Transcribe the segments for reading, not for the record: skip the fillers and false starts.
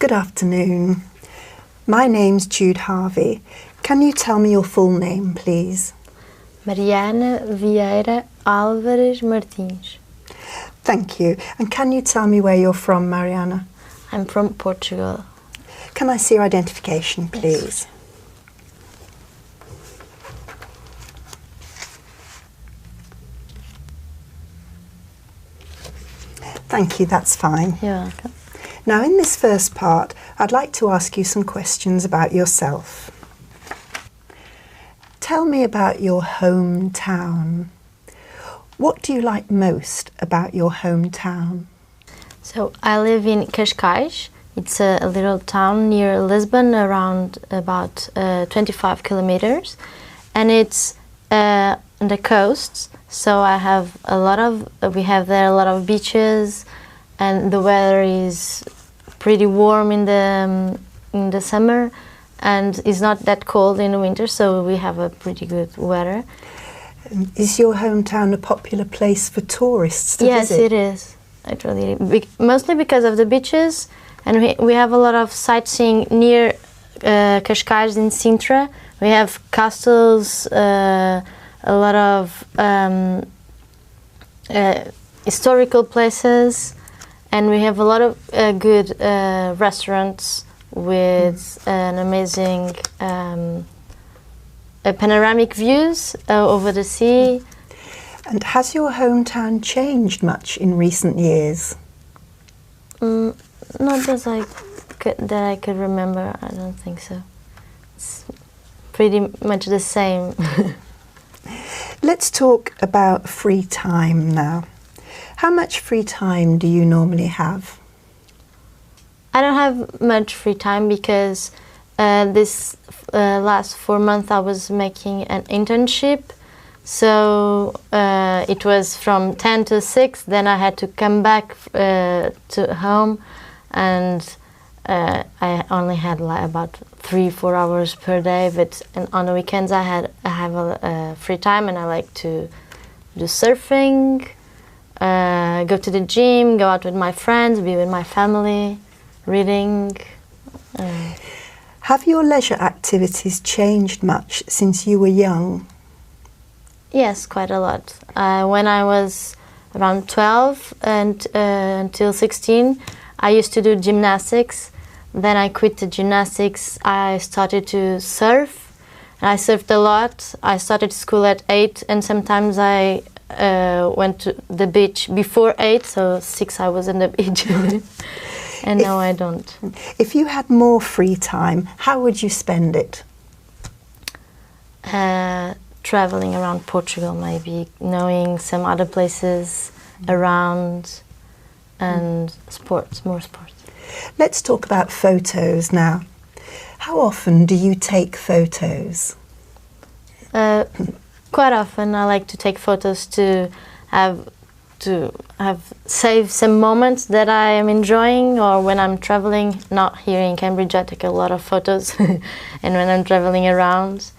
Good afternoon. My name's Jude Harvey. Can you tell me your full name, please? Mariana Vieira Álvares Martins. Thank you. And can you tell me where you're from, Mariana? I'm from Portugal. Can I see your identification, please? Yes. Thank you, that's fine. You're welcome. Now, in this first part, I'd like to ask you some questions about yourself. Tell me about your hometown. What do you like most about your hometown? So I live in Cascais. It's a little town near Lisbon, around about 25 kilometers, and it's on the coast. So we have there a lot of beaches, and the weather is pretty warm in the summer, and it's not that cold in the winter. So we have a pretty good weather. Is your hometown a popular place for tourists to Yes, visit? it is. Actually, mostly because of the beaches, and we have a lot of sightseeing near Cascais in Sintra. We have castles, a lot of historical places, and we have a lot of good restaurants with an amazing panoramic views over the sea. And has your hometown changed much in recent years? Not as that I could remember. I don't think so. It's pretty much the same. Let's talk about free time now. How much free time do you normally have? I don't have much free time because this last 4 months I was making an internship. So it was from 10 to 6, then I had to come back to home, and I only had about 3-4 hours per day, but on the weekends I have a free time, and I like to do surfing, go to the gym, go out with my friends, be with my family, reading. Have your leisure activities changed much since you were young? Yes, quite a lot. When I was around 12 and until 16, I used to do gymnastics. Then I quit the gymnastics. I started to surf. And I surfed a lot. I started school at 8, and sometimes I went to the beach before 8, so 6 I was in the beach. And now I don't. If you had more free time, how would you spend it? Traveling around Portugal, maybe, knowing some other places around, and more sports. Let's talk about photos now. How often do you take photos? Quite often. I like to take photos to save some moments that I am enjoying, or when I'm traveling. Not here in Cambridge, I take a lot of photos, and when I'm traveling around.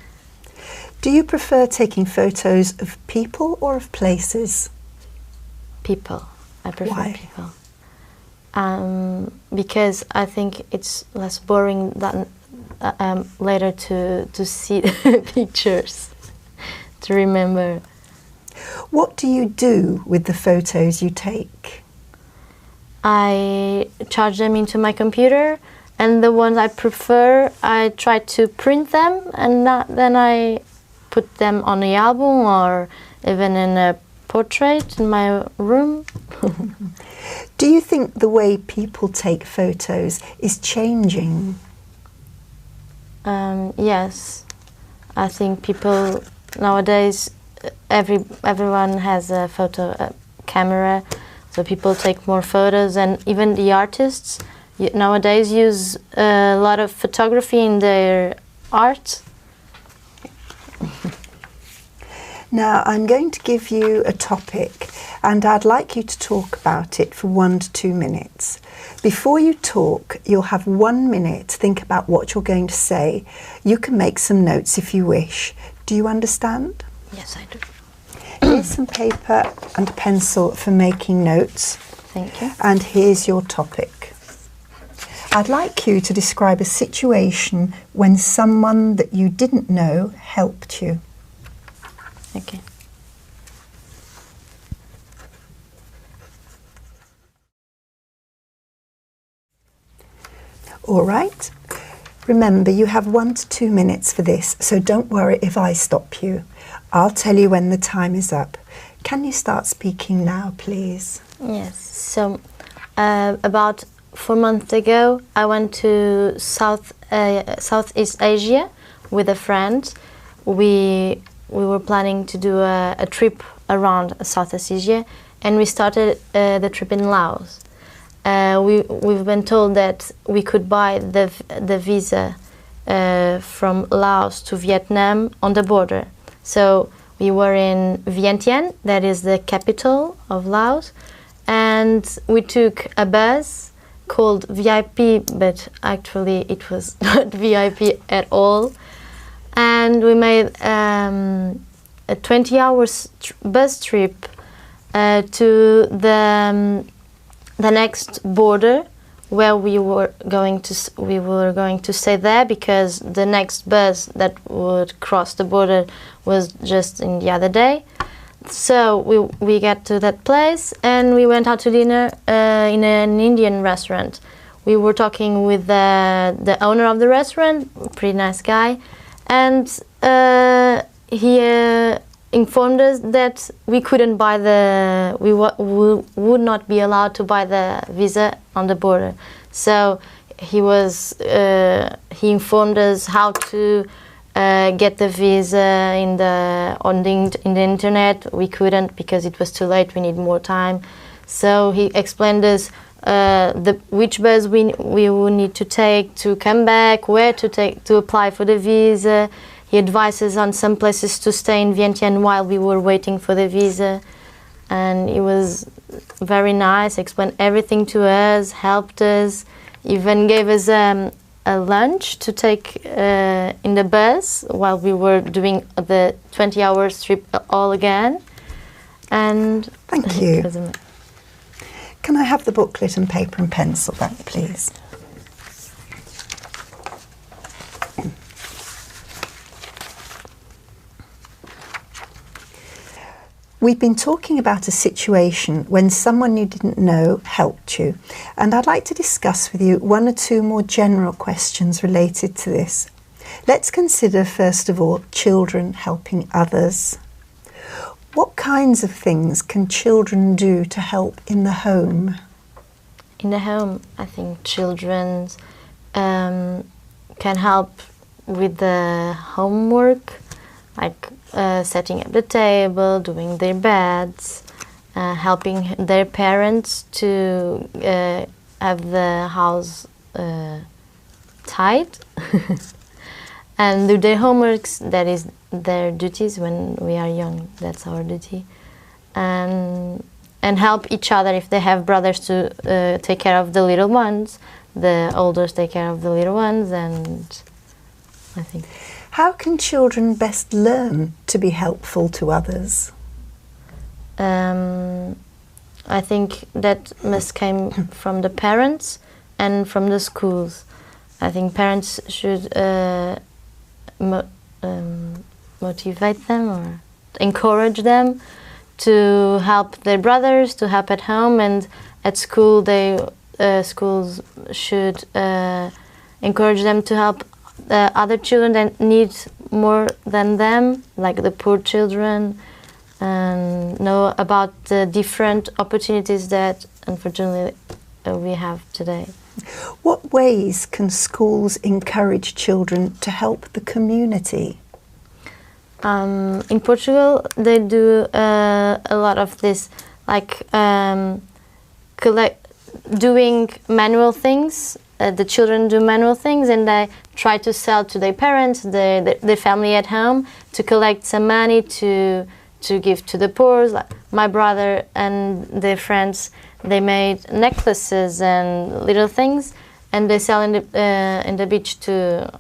Do you prefer taking photos of people or of places? People. I prefer Why? people. Because I think it's less boring than later to see pictures, to remember. What do you do with the photos you take? I charge them into my computer, and the ones I prefer, I try to print them, and then I put them on the album or even in a portrait in my room. Do you think the way people take photos is changing? Yes, I think people nowadays, everyone has a photo camera, so people take more photos, and even the artists nowadays use a lot of photography in their art. Now, I'm going to give you a topic, and I'd like you to talk about it for 1 to 2 minutes. Before you talk, you'll have 1 minute to think about what you're going to say. You can make some notes if you wish. Do you understand? Yes, I do. Here's some paper and a pencil for making notes. Thank you. And here's your topic. I'd like you to describe a situation when someone that you didn't know helped you. Okay. All right. Remember, you have 1 to 2 minutes for this, so don't worry if I stop you. I'll tell you when the time is up. Can you start speaking now, please? Yes. So, about 4 months ago, I went to Southeast Asia with a friend. We were planning to do a trip around Southeast Asia, and we started the trip in Laos. We've been told that we could buy the visa from Laos to Vietnam on the border. So we were in Vientiane, that is the capital of Laos, and we took a bus called VIP, but actually it was not VIP at all. And we made a 20 hours bus trip to the next border, where we were going to stay there, because the next bus that would cross the border was just in the other day. So we got to that place and we went out to dinner in an Indian restaurant. We were talking with the owner of the restaurant, pretty nice guy, and he informed us that we couldn't buy we would not be allowed to buy the visa on the border. So he informed us how to get the visa in the internet. We couldn't because it was too late. We need more time. So he explained us which bus we would need to take to come back, where to take to apply for the visa. He advised us on some places to stay in Vientiane while we were waiting for the visa, and it was very nice. Explained everything to us, helped us, even gave us a lunch to take in the bus while we were doing the 20 hours trip all again. And thank you. Can I have the booklet and paper and pencil back, please? We've been talking about a situation when someone you didn't know helped you, and I'd like to discuss with you 1 or 2 more general questions related to this. Let's consider, first of all, children helping others. What kinds of things can children do to help in the home? In the home, I think children can help with the homework, like setting up the table, doing their beds, helping their parents to have the house tight, and do their homeworks. That is their duties when we are young. That's our duty, and help each other if they have brothers to take care of the little ones. The elders take care of the little ones, and I think. How can children best learn to be helpful to others? I think that must come from the parents and from the schools. I think parents should motivate them or encourage them to help their brothers, to help at home, and at school schools should encourage them to help other children that need more than them, like the poor children, and know about the different opportunities that unfortunately we have today. What ways can schools encourage children to help the community? In Portugal, they do a lot of this, like doing manual things. The children do manual things, and they try to sell to their parents, their family at home, to collect some money to give to the poor. Like my brother and their friends, they made necklaces and little things, and they sell in the beach to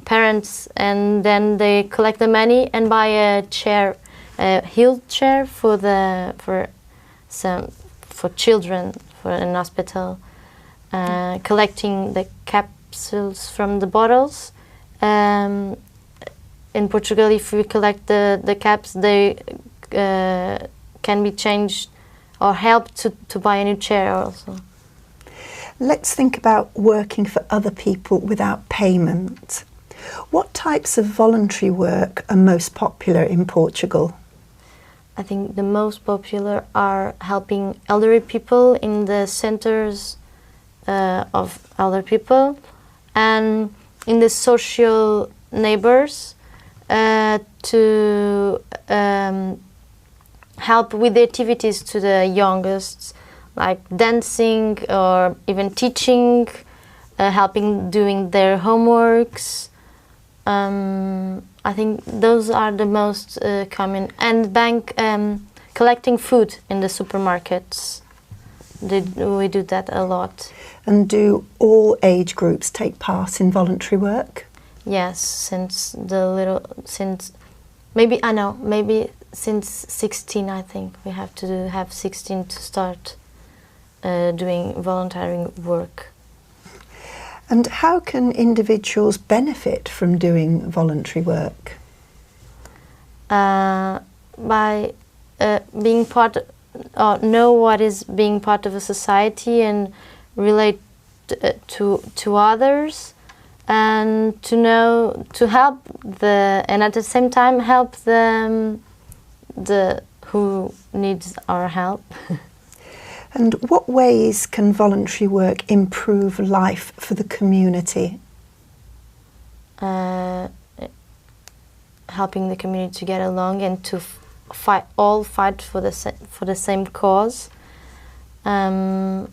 parents, and then they collect the money and buy a chair, a heeled chair for children for an hospital. collecting the capsules from the bottles. In Portugal, if we collect the caps, they can be changed or help to buy a new chair also. Let's think about working for other people without payment. What types of voluntary work are most popular in Portugal? I think the most popular are helping elderly people in the centers of elder people, and in the social neighbors to help with the activities to the youngest, like dancing or even teaching, helping doing their homeworks. I think those are the most common. And collecting food in the supermarkets. We do that a lot. And do all age groups take part in voluntary work? Yes, since since 16, I think. We have to have 16 to start doing voluntary work. And how can individuals benefit from doing voluntary work? By being part, know what is being part of a society and relate to others, and to help and at the same time help them who needs our help. And what ways can voluntary work improve life for the community? Helping the community to get along and to fight for the same cause. I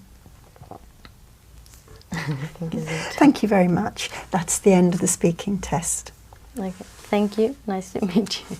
think is it. Thank you very much. That's the end of the speaking test. Okay. Thank you. Nice to meet you.